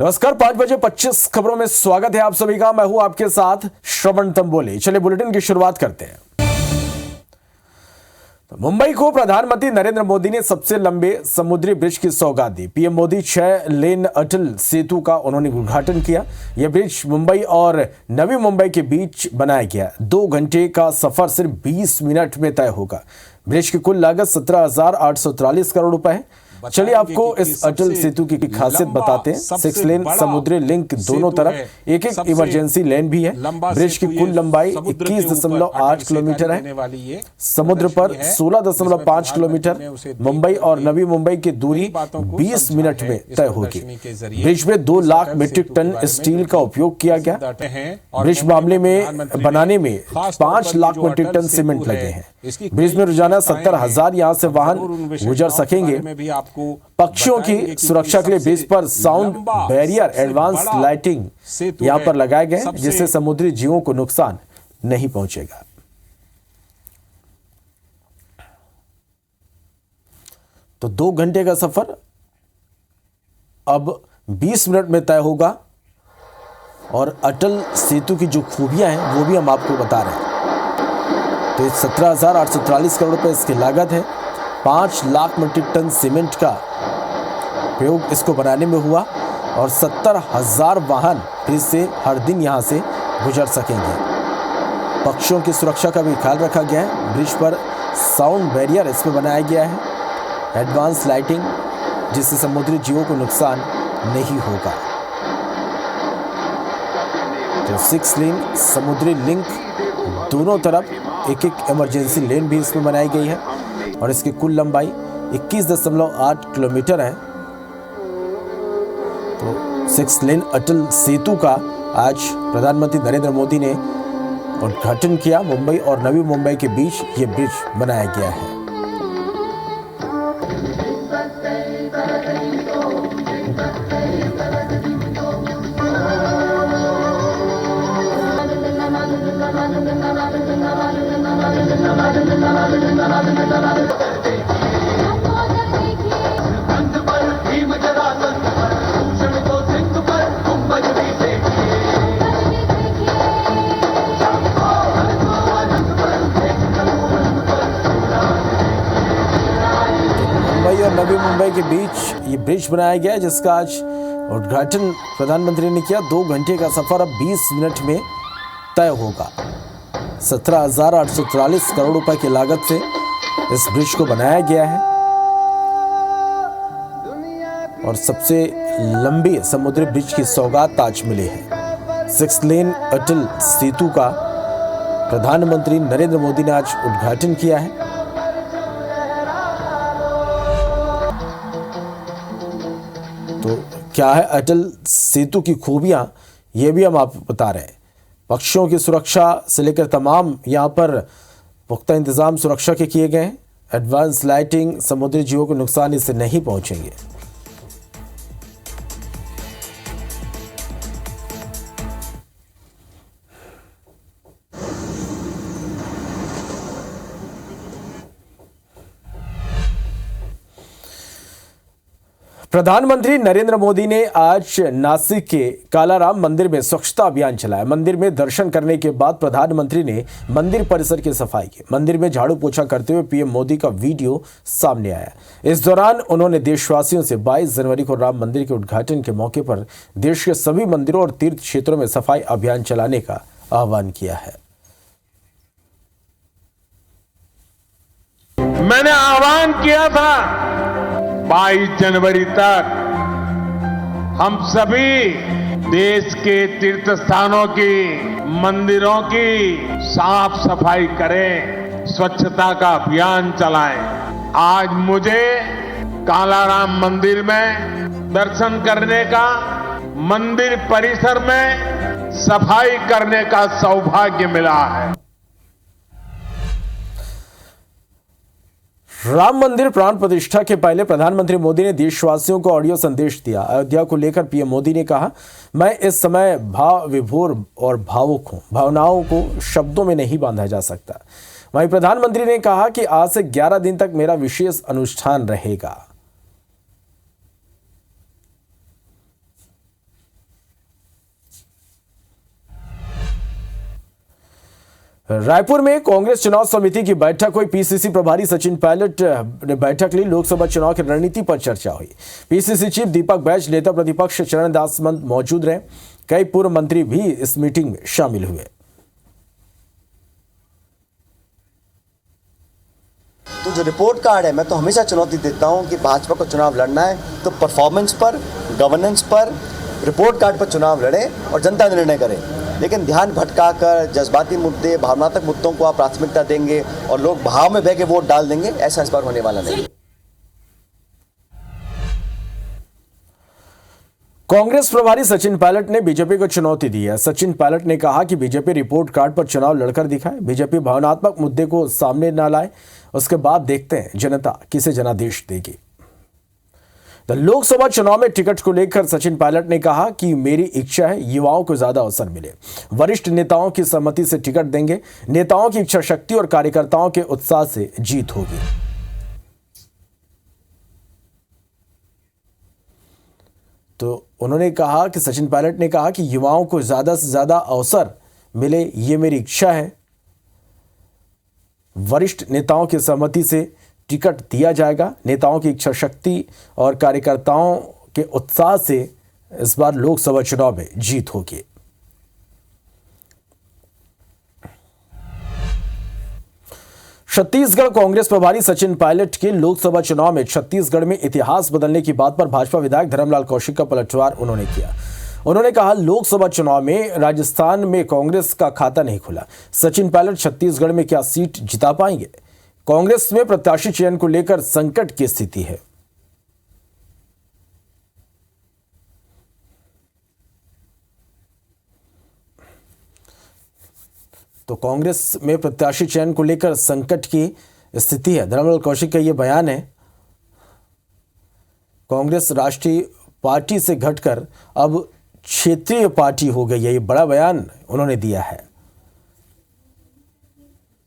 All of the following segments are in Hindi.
नमस्कार, 5:25 खबरों में स्वागत है आप सभी का। मैं हूं आपके साथ श्रवण तंबोली। चलिए बुलेटिन की शुरुआत करते हैं। मुंबई को प्रधानमंत्री नरेंद्र मोदी ने सबसे लंबे समुद्री ब्रिज की सौगात दी। पीएम मोदी 6 लेन अटल सेतु का उन्होंने उद्घाटन किया। यह ब्रिज मुंबई और नवी मुंबई के बीच बनाया गया। 2 घंटे का सफर सिर्फ 20 मिनट में तय होगा। ब्रिज की कुल लागत 17,843 करोड़ रुपए है। चलिए आपको इस अटल सेतु की खासियत बताते हैं। 6 लेन समुद्री लिंक, दोनों तरफ एक एक इमरजेंसी लेन भी है। ब्रिज की कुल लंबाई 21.8 किलोमीटर है। समुद्र पर 16.5 किलोमीटर। मुंबई और नवी मुंबई की दूरी 20 मिनट में तय होगी। ब्रिज में 2 लाख मीट्रिक टन स्टील का उपयोग किया गया। ब्रिज मामले में बनाने में 5 लाख मीट्रिक टन सीमेंट लगे हैं। ब्रिज में रोजाना 70,000 यहाँ से वाहन गुजर सकेंगे। पक्षियों की सुरक्षा के लिए ब्रिज पर साउंड बैरियर, एडवांस लाइटिंग यहां पर लगाए गए, जिससे समुद्री जीवों को नुकसान नहीं पहुंचेगा। तो 2 घंटे का सफर अब 20 मिनट में तय होगा। और अटल सेतु की जो खूबियां हैं वो भी हम आपको बता रहे हैं। तो 17,843 करोड़ रुपए इसकी लागत है। 5 लाख मीट्रिक टन सीमेंट का प्रयोग इसको बनाने में हुआ और 70,000 वाहन ब्रिज से हर दिन यहां से गुजर सकेंगे। पक्षियों की सुरक्षा का भी ख्याल रखा गया है। ब्रिज पर साउंड बैरियर इसमें बनाया गया है, एडवांस लाइटिंग, जिससे समुद्री जीवों को नुकसान नहीं होगा। तो 6 लेन समुद्री लिंक, दोनों तरफ एक एक इमरजेंसी लेन भी इसमें बनाई गई है और इसकी कुल लंबाई 21.8 किलोमीटर है। तो 6 लेन अटल सेतु का आज प्रधानमंत्री नरेंद्र मोदी ने उद्घाटन किया। मुंबई और नवी मुंबई के बीच ये ब्रिज बनाया गया है। मुंबई और नवी मुंबई के बीच ये ब्रिज बनाया गया है, जिसका आज उद्घाटन प्रधानमंत्री ने किया। 2 घंटे का सफर अब 20 मिनट में तय होगा। 17,843 करोड़ रुपए की लागत से इस ब्रिज को बनाया गया है और सबसे लंबी समुद्री ब्रिज की सौगात आज मिली है। 6 लेन अटल सेतु का प्रधानमंत्री नरेंद्र मोदी ने आज उद्घाटन किया है। तो क्या है अटल सेतु की खूबियां, ये भी हम आपको बता रहे हैं। पक्षियों की सुरक्षा से लेकर तमाम यहां पर पुख्ता इंतजाम सुरक्षा के किए गए हैं। एडवांस लाइटिंग, समुद्री जीवों को नुकसान इससे नहीं पहुंचेंगे। प्रधानमंत्री नरेंद्र मोदी ने आज नासिक के कालाराम मंदिर में स्वच्छता अभियान चलाया। मंदिर में दर्शन करने के बाद प्रधानमंत्री ने मंदिर परिसर की सफाई की। मंदिर में झाड़ू पोछा करते हुए पीएम मोदी का वीडियो सामने आया। इस दौरान उन्होंने देशवासियों से 22 जनवरी को राम मंदिर के उद्घाटन के मौके पर देश के सभी मंदिरों और तीर्थ क्षेत्रों में सफाई अभियान चलाने का आह्वान किया है। मैंने आह्वान किया था 22 जनवरी तक हम सभी देश के तीर्थ स्थानों की, मंदिरों की साफ सफाई करें, स्वच्छता का अभियान चलाएं। आज मुझे कालाराम मंदिर में दर्शन करने का, मंदिर परिसर में सफाई करने का सौभाग्य मिला है। राम मंदिर प्राण प्रतिष्ठा के पहले प्रधानमंत्री मोदी ने देशवासियों को ऑडियो संदेश दिया। अयोध्या को लेकर पीएम मोदी ने कहा, मैं इस समय भाव विभोर और भावुक हूं। भावनाओं को शब्दों में नहीं बांधा जा सकता। वहीं प्रधानमंत्री ने कहा कि आज से 11 दिन तक मेरा विशेष अनुष्ठान रहेगा। रायपुर में कांग्रेस चुनाव समिति की बैठक हुई। पीसीसी प्रभारी सचिन पायलट ने बैठक ली। लोकसभा चुनाव की रणनीति पर चर्चा हुई। पीसीसी चीफ दीपक बैज, नेता प्रतिपक्ष चरण दास मंत मौजूद रहे। कई पूर्व मंत्री भी इस मीटिंग में शामिल हुए। तो जो रिपोर्ट कार्ड है, मैं तो हमेशा चुनौती देता हूं कि भाजपा को चुनाव लड़ना है तो परफॉर्मेंस पर, गवर्नेंस पर, रिपोर्ट कार्ड पर चुनाव लड़े और जनता निर्णय करे। लेकिन ध्यान भटकाकर जज्बाती मुद्दे, भावनात्मक मुद्दों को आप प्राथमिकता देंगे और लोग भाव में बह के वोट डाल देंगे, ऐसा इस बार होने वाला नहीं। कांग्रेस प्रभारी सचिन पायलट ने बीजेपी को चुनौती दी है। सचिन पायलट ने कहा कि बीजेपी रिपोर्ट कार्ड पर चुनाव लड़कर दिखाए। बीजेपी भावनात्मक मुद्दे को सामने न लाए, उसके बाद देखते हैं जनता किसे जनादेश देगी। तो लोकसभा चुनाव में टिकट को लेकर सचिन पायलट ने कहा कि मेरी इच्छा है युवाओं को ज्यादा अवसर मिले। वरिष्ठ नेताओं की सहमति से टिकट देंगे। नेताओं की इच्छा शक्ति और कार्यकर्ताओं के उत्साह से जीत होगी। तो उन्होंने कहा कि सचिन पायलट ने कहा कि युवाओं को ज्यादा से ज्यादा अवसर मिले, ये मेरी इच्छा है। वरिष्ठ नेताओं की सहमति से टिकट दिया जाएगा। नेताओं की इच्छा शक्ति और कार्यकर्ताओं के उत्साह से इस बार लोकसभा चुनाव में जीत होगी। छत्तीसगढ़ कांग्रेस प्रभारी सचिन पायलट के लोकसभा चुनाव में छत्तीसगढ़ में इतिहास बदलने की बात पर भाजपा विधायक धर्मलाल कौशिक का पलटवार उन्होंने किया। उन्होंने कहा, लोकसभा चुनाव में राजस्थान में कांग्रेस का खाता नहीं खुला। सचिन पायलट छत्तीसगढ़ में क्या सीट जिता पाएंगे? कांग्रेस में प्रत्याशी चयन को लेकर संकट की स्थिति है। तो कांग्रेस में प्रत्याशी चयन को लेकर संकट की स्थिति है। धर्मलाल कौशिक का यह बयान है। कांग्रेस राष्ट्रीय पार्टी से घटकर अब क्षेत्रीय पार्टी हो गई है, ये बड़ा बयान उन्होंने दिया है।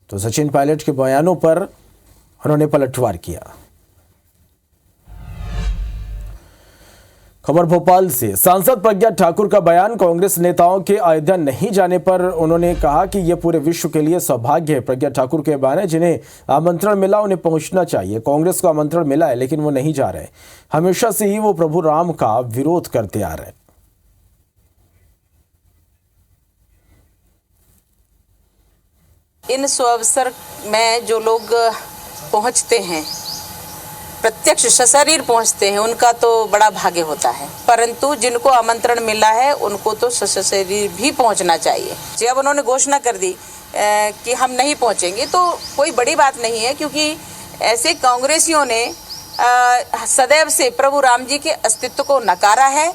तो सचिन पायलट के बयानों पर उन्होंने पलटवार किया। खबर भोपाल से, सांसद प्रज्ञा ठाकुर का बयान। कांग्रेस नेताओं के अयोध्या नहीं जाने पर उन्होंने कहा कि यह पूरे विश्व के लिए सौभाग्य है। प्रज्ञा ठाकुर के बयान है, जिन्हें आमंत्रण मिला उन्हें पहुंचना चाहिए। कांग्रेस को आमंत्रण मिला है लेकिन वो नहीं जा रहे। हमेशा से ही वो प्रभु राम का विरोध करते आ रहे। इन सुअवसर में जो लोग पहुंचते हैं, प्रत्यक्ष सशरीर पहुंचते हैं, उनका तो बड़ा भाग्य होता है। परंतु जिनको आमंत्रण मिला है उनको तो सशरीर भी पहुंचना चाहिए। जब उन्होंने घोषणा कर दी कि हम नहीं पहुंचेंगे तो कोई बड़ी बात नहीं है, क्योंकि ऐसे कांग्रेसियों ने सदैव से प्रभु राम जी के अस्तित्व को नकारा है।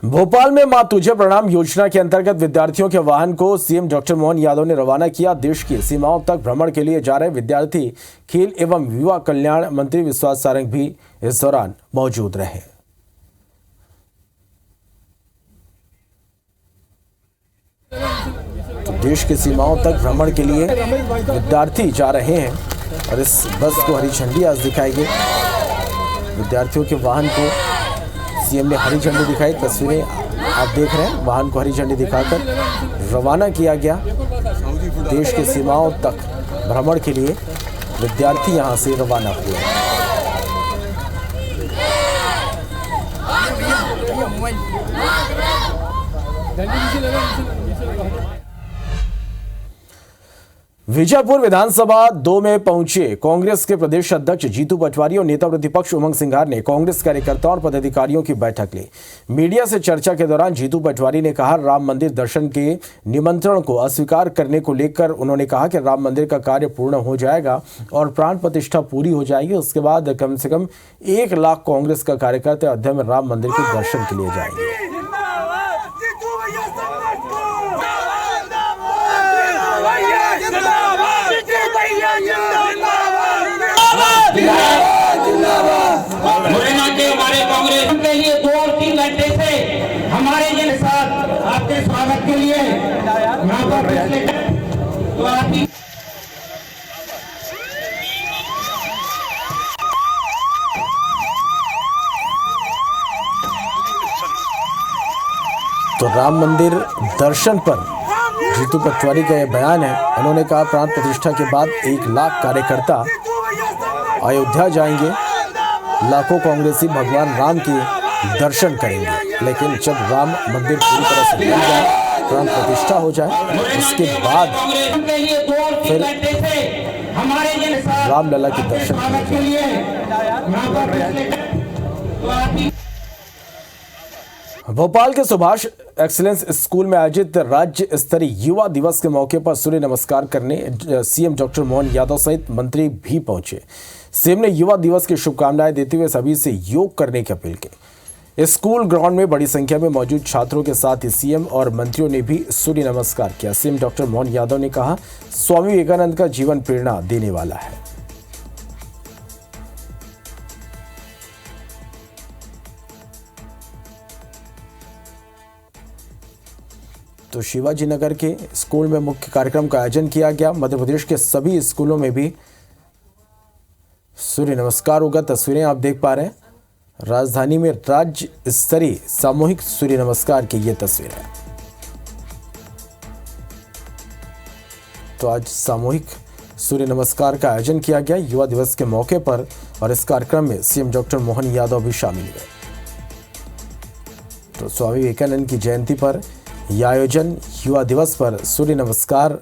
भोपाल में मां तुझे प्रणाम योजना के अंतर्गत विद्यार्थियों के वाहन को सीएम डॉक्टर मोहन यादव ने रवाना किया। देश की सीमाओं तक भ्रमण के लिए जा रहे विद्यार्थी खेल एवं युवा कल्याण मंत्री विश्वास सारंग भी इस दौरान मौजूद रहे। तो देश की सीमाओं तक भ्रमण के लिए विद्यार्थी जा रहे हैं और इस बस को हरी झंडी आज दिखाई गई। विद्यार्थियों के वाहन को सीएम ने हरी झंडी दिखाई। तस्वीरें आप देख रहे हैं। वाहन को हरी झंडी दिखाकर रवाना किया गया। देश की सीमाओं तक भ्रमण के लिए विद्यार्थी यहां से रवाना हुए। विजयपुर विधानसभा 2 में पहुंचे कांग्रेस के प्रदेश अध्यक्ष जीतू पटवारी और नेता प्रतिपक्ष उमंग सिंघार ने कांग्रेस कार्यकर्ताओं और पदाधिकारियों की बैठक ली। मीडिया से चर्चा के दौरान जीतू पटवारी ने कहा, राम मंदिर दर्शन के निमंत्रण को अस्वीकार करने को लेकर उन्होंने कहा कि राम मंदिर का कार्य पूर्ण हो जाएगा और प्राण प्रतिष्ठा पूरी हो जाएगी। उसके बाद कम से कम 1 लाख कांग्रेस का कार्यकर्ता अयोध्या में राम मंदिर के दर्शन के लिए जाएंगे। मुरैना के हमारे कांग्रेस के लिए 2 और 3 घंटे से हमारे ये साथ आपके स्वागत के लिए यहाँ पर तो आप तो राम मंदिर दर्शन पर जीतू पटवारी का यह बयान है। उन्होंने कहा प्राण प्रतिष्ठा के बाद 1 लाख कार्यकर्ता अयोध्या जाएंगे, लाखों कांग्रेसी भगवान राम के दर्शन करेंगे, लेकिन जब राम मंदिर पूरी तरह से बन जाए, प्राण प्रतिष्ठा हो जाए, उसके बाद फिर रामलला के दर्शन करेंगे। भोपाल के सुभाष एक्सीलेंस स्कूल में आयोजित राज्य स्तरीय युवा दिवस के मौके पर सूर्य नमस्कार करने सीएम डॉक्टर मोहन यादव सहित मंत्री भी पहुंचे। सीएम ने युवा दिवस की शुभकामनाएं देते हुए सभी से योग करने की अपील की। स्कूल ग्राउंड में बड़ी संख्या में मौजूद छात्रों के साथ ही सीएम और मंत्रियों ने भी सूर्य नमस्कार किया। सीएम डॉक्टर मोहन यादव ने कहा, स्वामी विवेकानंद का जीवन प्रेरणा देने वाला है। तो शिवाजी नगर के स्कूल में मुख्य कार्यक्रम का आयोजन किया गया। मध्य प्रदेश के सभी स्कूलों में भी सूर्य नमस्कार होगा। तस्वीरें आप देख पा रहे हैं, राजधानी में राज्य स्तरीय सामूहिक सूर्य नमस्कार की ये तस्वीर है। तो आज सामूहिक सूर्य नमस्कार का आयोजन किया गया युवा दिवस के मौके पर, और इस कार्यक्रम में सीएम डॉक्टर मोहन यादव भी शामिल हुए। तो स्वामी विवेकानंद की जयंती पर यह आयोजन, युवा दिवस पर सूर्य नमस्कार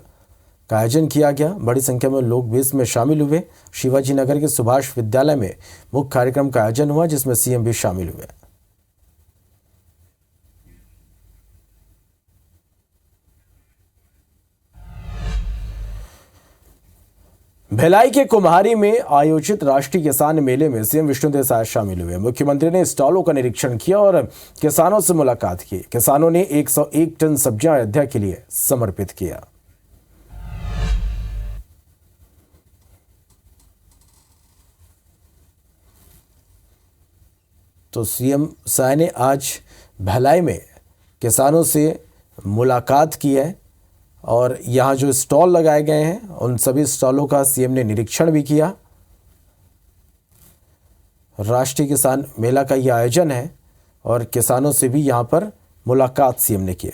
का आयोजन किया गया। बड़ी संख्या में लोग भी इसमें शामिल हुए। शिवाजी नगर के सुभाष विद्यालय में मुख्य कार्यक्रम का आयोजन हुआ, जिसमें सीएम भी शामिल हुए। भिलाई के कुम्हारी में आयोजित राष्ट्रीय किसान मेले में सीएम विष्णुदेव साय शामिल हुए। मुख्यमंत्री ने स्टॉलों का निरीक्षण किया और किसानों से मुलाकात की। किसानों ने 101 टन सब्जियां अयोध्या के लिए समर्पित किया। तो सीएम साय ने आज भिलाई में किसानों से मुलाकात की है और यहाँ जो स्टॉल लगाए गए हैं उन सभी स्टॉलों का सीएम ने निरीक्षण भी किया। राष्ट्रीय किसान मेला का यह आयोजन है और किसानों से भी यहाँ पर मुलाकात सीएम ने की।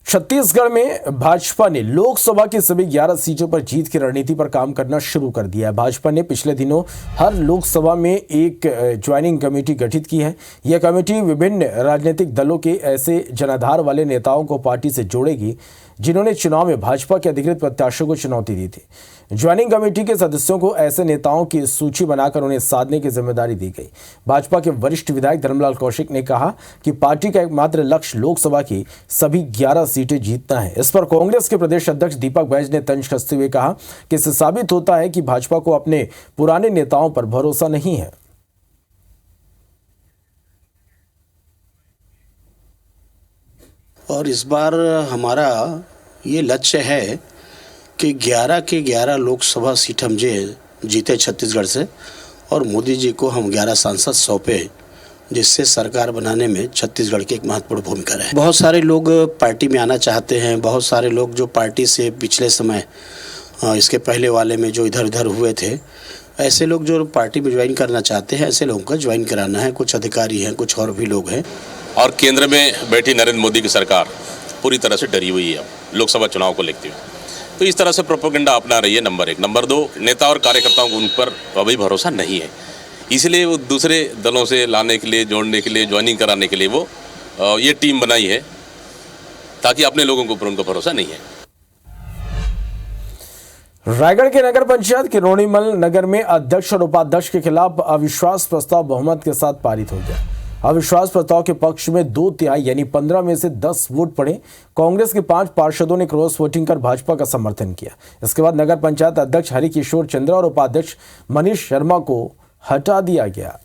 छत्तीसगढ़ में भाजपा ने लोकसभा की सभी 11 सीटों पर जीत की रणनीति पर काम करना शुरू कर दिया है। भाजपा ने पिछले दिनों हर लोकसभा में एक ज्वाइनिंग कमेटी गठित की है। यह कमेटी विभिन्न राजनीतिक दलों के ऐसे जनाधार वाले नेताओं को पार्टी से जोड़ेगी जिन्होंने चुनाव में भाजपा के अधिकृत प्रत्याशियों को चुनौती दी थी। ज्वाइनिंग कमेटी के सदस्यों को ऐसे नेताओं की सूची बनाकर उन्हें साधने की जिम्मेदारी दी गई। भाजपा के वरिष्ठ विधायक धर्मलाल कौशिक ने कहा कि पार्टी का एकमात्र लक्ष्य लोकसभा की सभी 11 सीटें जीतना है। इस पर कांग्रेस के प्रदेश अध्यक्ष दीपक बैज ने तंज कसते हुए कहा कि इससे साबित होता है कि भाजपा को अपने पुराने नेताओं पर भरोसा नहीं है। और इस बार हमारा ये लक्ष्य है कि 11 के 11 लोकसभा सीट हम जीते छत्तीसगढ़ से, और मोदी जी को हम 11 सांसद सौंपे, जिससे सरकार बनाने में छत्तीसगढ़ की एक महत्वपूर्ण भूमिका रहे। बहुत सारे लोग पार्टी में आना चाहते हैं, बहुत सारे लोग जो पार्टी से पिछले समय इसके पहले वाले में जो इधर उधर हुए थे, ऐसे लोग जो पार्टी में ज्वाइन करना चाहते हैं, ऐसे लोगों का ज्वाइन कराना है। कुछ अधिकारी हैं, कुछ और भी लोग हैं। और केंद्र में बैठी नरेंद्र मोदी की सरकार पूरी तरह से डरी हुई है लोकसभा चुनाव को लेते हुए, तो इस तरह से प्रोपेगेंडा अपना रही है। नंबर 1। नंबर 2, नेता और कार्यकर्ताओं को उन पर अभी भरोसा नहीं है, इसलिए वो दूसरे दलों से लाने के लिए, जोड़ने के लिए, ज्वाइनिंग कराने के लिए वो ये टीम बनाई है, ताकि अपने लोगों के ऊपर उनको भरोसा नहीं है। रायगढ़ के नगर पंचायत किरोड़ीमल नगर में अध्यक्ष और उपाध्यक्ष के खिलाफ अविश्वास प्रस्ताव बहुमत के साथ पारित हो गया। अविश्वास प्रस्ताव के पक्ष में 2/3 यानी 15 में से 10 वोट पड़े। कांग्रेस के 5 पार्षदों ने क्रॉस वोटिंग कर भाजपा का समर्थन किया। इसके बाद नगर पंचायत अध्यक्ष हरिकिशोर चंद्रा और उपाध्यक्ष मनीष शर्मा को हटा दिया गया।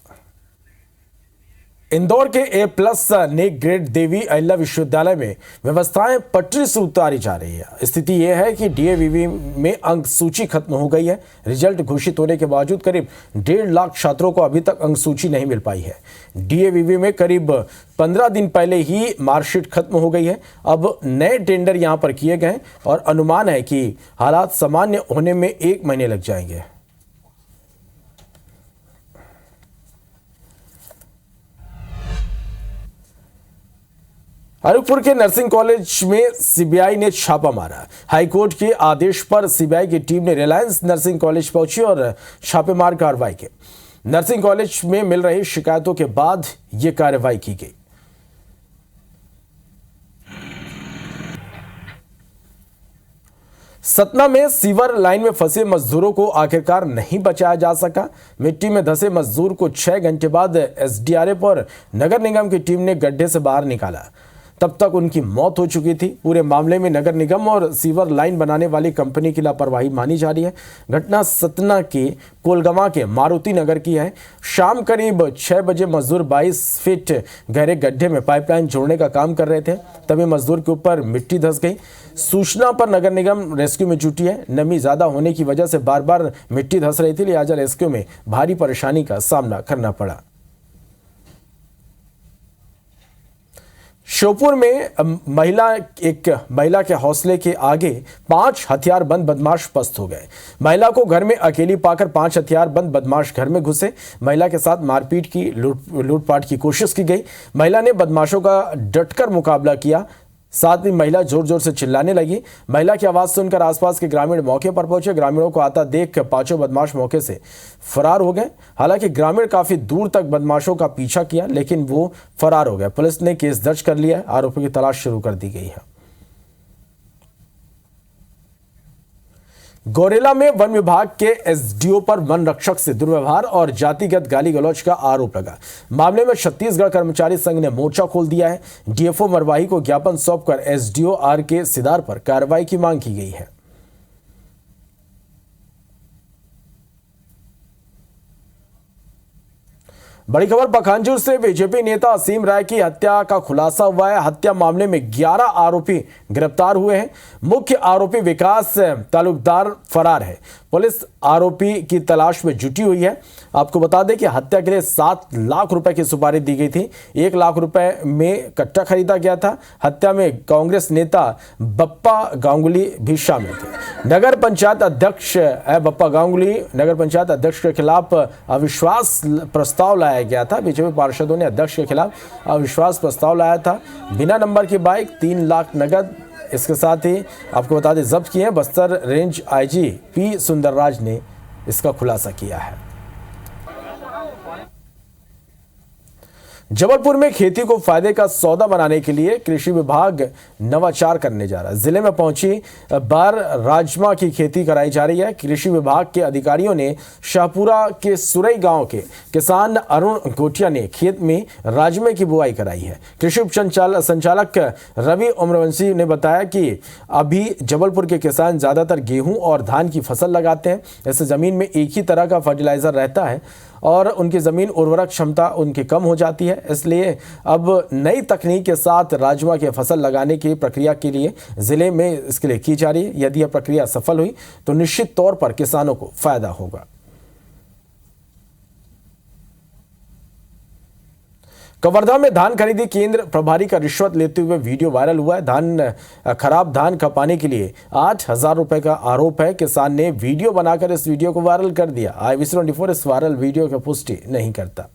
इंदौर के A+ ने ग्रेड देवी अहिल्या विश्वविद्यालय में व्यवस्थाएं पटरी से उतारी जा रही है। स्थिति यह है कि DAVV में अंक सूची खत्म हो गई है। रिजल्ट घोषित होने के बावजूद करीब 1.5 लाख छात्रों को अभी तक अंक सूची नहीं मिल पाई है। DAVV में करीब 15 दिन पहले ही मार्कशीट खत्म हो गई है। अब नए टेंडर यहां पर किए गए और अनुमान है कि हालात सामान्य होने में 1 महीने लग जाएंगे। अनूपपुर के नर्सिंग कॉलेज में सीबीआई ने छापा मारा। हाईकोर्ट के आदेश पर सीबीआई की टीम ने रिलायंस नर्सिंग कॉलेज पहुंची और छापेमार कार्रवाई की। नर्सिंग कॉलेज में मिल रही शिकायतों के बाद यह कार्रवाई की गई। सतना में सीवर लाइन में फंसे मजदूरों को आखिरकार नहीं बचाया जा सका। मिट्टी में धंसे मजदूर को 6 घंटे बाद एसडीआरएफ और नगर निगम की टीम ने गड्ढे से बाहर निकाला। तब तक उनकी मौत हो चुकी थी। पूरे मामले में नगर निगम और सीवर लाइन बनाने वाली कंपनी की लापरवाही मानी जा रही है। घटना सतना के कोलगवा के मारुति नगर की है। शाम करीब 6 बजे मजदूर 22 फीट गहरे गड्ढे में पाइपलाइन जोड़ने का काम कर रहे थे, तभी मजदूर के ऊपर मिट्टी धंस गई। सूचना पर नगर निगम रेस्क्यू में जुटी है। नमी ज्यादा होने की वजह से बार बार मिट्टी धंस रही थी, लिहाजा रेस्क्यू में भारी परेशानी का सामना करना पड़ा। श्योपुर में महिला के हौसले के आगे 5 हथियारबंद बदमाश पस्त हो गए। महिला को घर में अकेली पाकर 5 हथियारबंद बदमाश घर में घुसे। महिला के साथ मारपीट की लूटपाट की कोशिश की गई। महिला ने बदमाशों का डटकर मुकाबला किया। साथ ही महिला जोर जोर से चिल्लाने लगी। महिला की आवाज सुनकर आसपास के ग्रामीण मौके पर पहुंचे। ग्रामीणों को आता देख 5 बदमाश मौके से फरार हो गए। हालांकि ग्रामीण काफी दूर तक बदमाशों का पीछा किया, लेकिन वो फरार हो गए। पुलिस ने केस दर्ज कर लिया है। आरोपियों की तलाश शुरू कर दी गई है। गौरेला में वन विभाग के एसडीओ पर वन रक्षक से दुर्व्यवहार और जातिगत गाली गलौज का आरोप लगा। मामले में छत्तीसगढ़ कर्मचारी संघ ने मोर्चा खोल दिया है। डीएफओ मरवाही को ज्ञापन सौंपकर एसडीओ आर.के. सिदार पर कार्रवाई की मांग की गई है। बड़ी खबर पखांजूर से बीजेपी नेता असीम राय की हत्या का खुलासा हुआ है। हत्या मामले में 11 आरोपी गिरफ्तार हुए हैं। मुख्य आरोपी विकास तालुकदार फरार है। पुलिस आरोपी की तलाश में जुटी हुई है। आपको बता दें कि हत्या के लिए 7 लाख रुपए की सुपारी दी गई थी। 1 लाख रुपए में कट्टा खरीदा गया था। हत्या में कांग्रेस नेता बप्पा गांगुली भी शामिल थे। नगर पंचायत अध्यक्ष बप्पा गांगुली नगर पंचायत अध्यक्ष के खिलाफ अविश्वास प्रस्ताव लाया गया था। बीजेपी पार्षदों ने अध्यक्ष के खिलाफ अविश्वास प्रस्ताव लाया था। बिना नंबर की बाइक, 3 लाख नगद, इसके साथ ही आपको बता दें जब्त किए हैं। Bastar range IG P Sundarraj ने इसका खुलासा किया है। जबलपुर में खेती को फायदे का सौदा बनाने के लिए कृषि विभाग नवाचार करने जा रहा है। जिले में पहुंची बार राजमा की खेती कराई जा रही है। कृषि विभाग के अधिकारियों ने शाहपुरा के सुरई गांव के किसान अरुण गोटिया ने खेत में राजमे की बुआई कराई है। कृषि उप संचालक रवि उम्रवंशी ने बताया कि अभी जबलपुर के किसान ज्यादातर गेहूं और धान की फसल लगाते हैं। इससे जमीन में एक ही तरह का फर्टिलाइजर रहता है और उनकी ज़मीन उर्वरक क्षमता उनकी कम हो जाती है। इसलिए अब नई तकनीक के साथ राजमा की फसल लगाने की प्रक्रिया के लिए ज़िले में इसके लिए की जा रही है। यदि यह प्रक्रिया सफल हुई तो निश्चित तौर पर किसानों को फायदा होगा। कवर्धा में धान खरीदी केंद्र प्रभारी का रिश्वत लेते हुए वीडियो वायरल हुआ है। खराब धान खपाने के लिए 8,000 रुपए का आरोप है। किसान ने वीडियो बनाकर इस वीडियो को वायरल कर दिया। IBC 24 इस वायरल वीडियो की पुष्टि नहीं करता।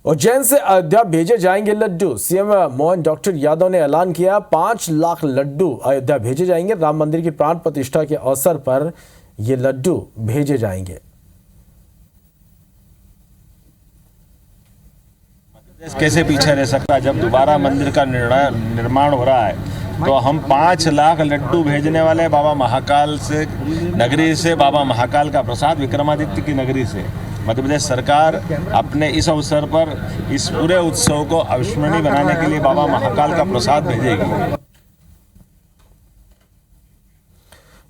उज्जैन से अयोध्या भेजे जाएंगे लड्डू। सीएम मोहन डॉक्टर यादव ने ऐलान किया 5 लाख लड्डू अयोध्या भेजे जाएंगे। राम मंदिर की प्राण प्रतिष्ठा के अवसर पर ये लड्डू भेजे जाएंगे। देश कैसे पीछे रह सकता है जब दोबारा मंदिर का निर्माण हो रहा है। तो हम 5 लाख लड्डू भेजने वाले बाबा महाकाल से नगरी से, बाबा महाकाल का प्रसाद विक्रमादित्य की नगरी से। मध्य प्रदेश सरकार अपने इस अवसर पर इस पूरे उत्सव को अविस्मरणीय बनाने के लिए बाबा महाकाल का प्रसाद भेजेगी।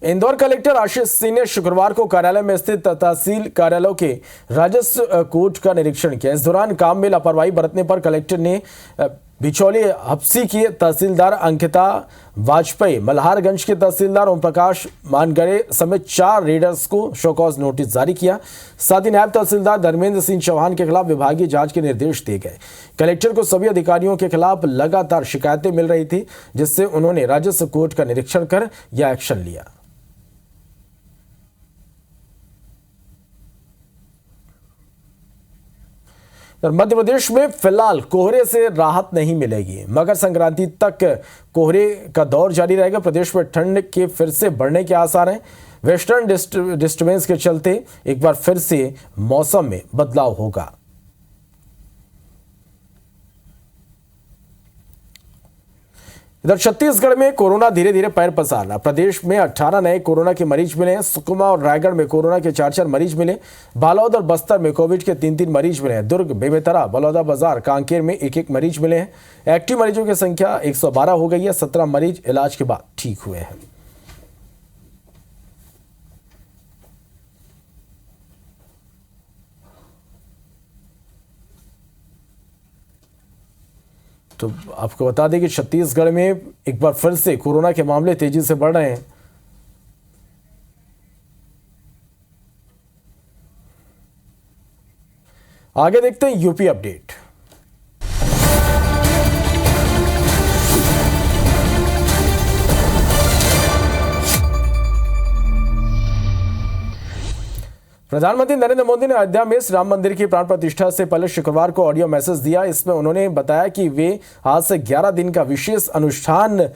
इंदौर कलेक्टर आशीष सिंह ने शुक्रवार को कार्यालय में स्थित तहसील कार्यालयों के राजस्व कोर्ट का निरीक्षण किया। इस दौरान काम में लापरवाही बरतने पर कलेक्टर ने बिचौली हप्सी की तहसीलदार अंकिता वाजपेयी, मल्हारगंज के तहसीलदार ओम प्रकाश मानगरे समेत 4 रेडर्स को शोकॉज नोटिस जारी किया। साथ ही नायब तहसीलदार धर्मेंद्र सिंह चौहान के खिलाफ विभागीय जांच के निर्देश दिए गए। कलेक्टर को सभी अधिकारियों के खिलाफ लगातार शिकायतें मिल रही थी, जिससे उन्होंने राजस्व कोर्ट का निरीक्षण कर यह एक्शन लिया। मध्य प्रदेश में फिलहाल कोहरे से राहत नहीं मिलेगी। मकर संक्रांति तक कोहरे का दौर जारी रहेगा। प्रदेश में ठंड के फिर से बढ़ने के आसार हैं। वेस्टर्न डिस्टर्बेंस के चलते एक बार फिर से मौसम में बदलाव होगा। इधर छत्तीसगढ़ में कोरोना धीरे धीरे पैर पसार रहा। प्रदेश में 18 नए कोरोना के मरीज मिले हैं। सुकमा और रायगढ़ में कोरोना के 4 मरीज मिले। बालोद और बस्तर में कोविड के 3 मरीज मिले हैं। दुर्ग, बेमेतरा, बलौदाबाजार, कांकेर में 1 मरीज मिले हैं। एक्टिव मरीजों की संख्या 112 हो गई है। 17 मरीज इलाज के बाद ठीक हुए हैं। तो आपको बता दें कि छत्तीसगढ़ में एक बार फिर से कोरोना के मामले तेजी से बढ़ रहे हैं। आगे देखते हैं यूपी अपडेट। प्रधानमंत्री नरेंद्र मोदी ने अयोध्या में राम मंदिर की प्राण प्रतिष्ठा से पहले शुक्रवार को ऑडियो मैसेज दिया। इसमें उन्होंने बताया कि वे आज से 11 दिन का विशेष अनुष्ठान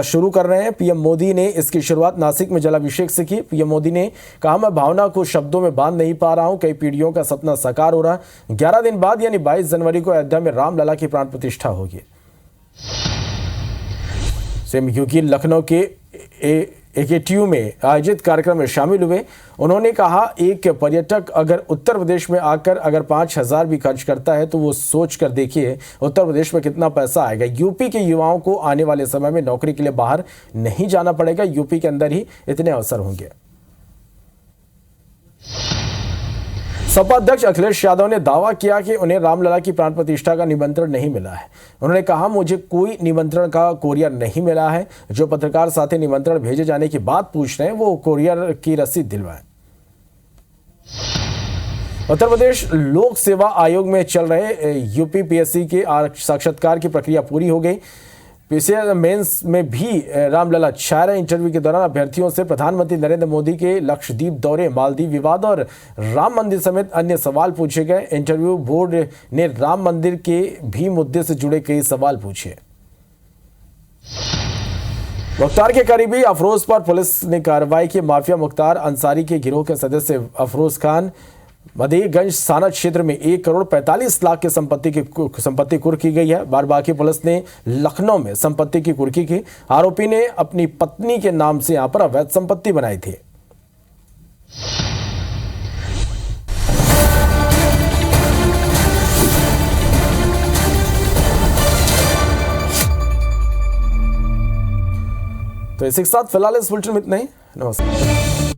शुरू कर रहे हैं। पीएम मोदी ने इसकी शुरुआत नासिक में जलाभिषेक से की। पीएम मोदी ने कहा, मैं भावना को शब्दों में बांध नहीं पा रहा हूं। कई पीढ़ियों का सपना साकार हो रहा है। 11 दिन बाद यानी 22 जनवरी को अयोध्या में रामलला की प्राण प्रतिष्ठा होगी। सीएम योगी लखनऊ के AKTU में आयोजित कार्यक्रम में शामिल हुए। उन्होंने कहा, एक पर्यटक अगर उत्तर प्रदेश में आकर अगर 5,000 भी खर्च करता है तो वो सोच कर देखिए उत्तर प्रदेश में कितना पैसा आएगा। यूपी के युवाओं को आने वाले समय में नौकरी के लिए बाहर नहीं जाना पड़ेगा। यूपी के अंदर ही इतने अवसर होंगे। सपा अध्यक्ष अखिलेश यादव ने दावा किया कि उन्हें रामलला की प्राण प्रतिष्ठा का निमंत्रण नहीं मिला है। उन्होंने कहा, मुझे कोई निमंत्रण का कोरियर नहीं मिला है। जो पत्रकार साथी निमंत्रण भेजे जाने की बात पूछ रहे हैं वो कोरियर की रसीद दिलवाएं। उत्तर प्रदेश लोक सेवा आयोग में चल रहे UPPSC के साक्षात्कार की प्रक्रिया पूरी हो गई। PCI मेंस में भी रामलला छाया रहे। इंटरव्यू के दौरान अभ्यर्थियों से प्रधानमंत्री नरेंद्र मोदी के लक्षद्वीप दौरे, मालदीव विवाद और राम मंदिर समेत अन्य सवाल पूछे गए। इंटरव्यू बोर्ड ने राम मंदिर के भी मुद्दे से जुड़े कई सवाल पूछे। मुख्तार के करीबी अफरोज पर पुलिस ने कार्रवाई की। माफिया मुख्तार अंसारी के गिरोह के सदस्य अफरोज खान मदेगंज थाना क्षेत्र में 1 करोड़ 45 लाख की संपत्ति कुर्क की गई है। बाराबांकी पुलिस ने लखनऊ में संपत्ति की कुर्की की। आरोपी ने अपनी पत्नी के नाम से यहां पर अवैध संपत्ति बनाई थी। तो इसी के साथ फिलहाल इस बुलेटिन में इतना ही। नमस्कार।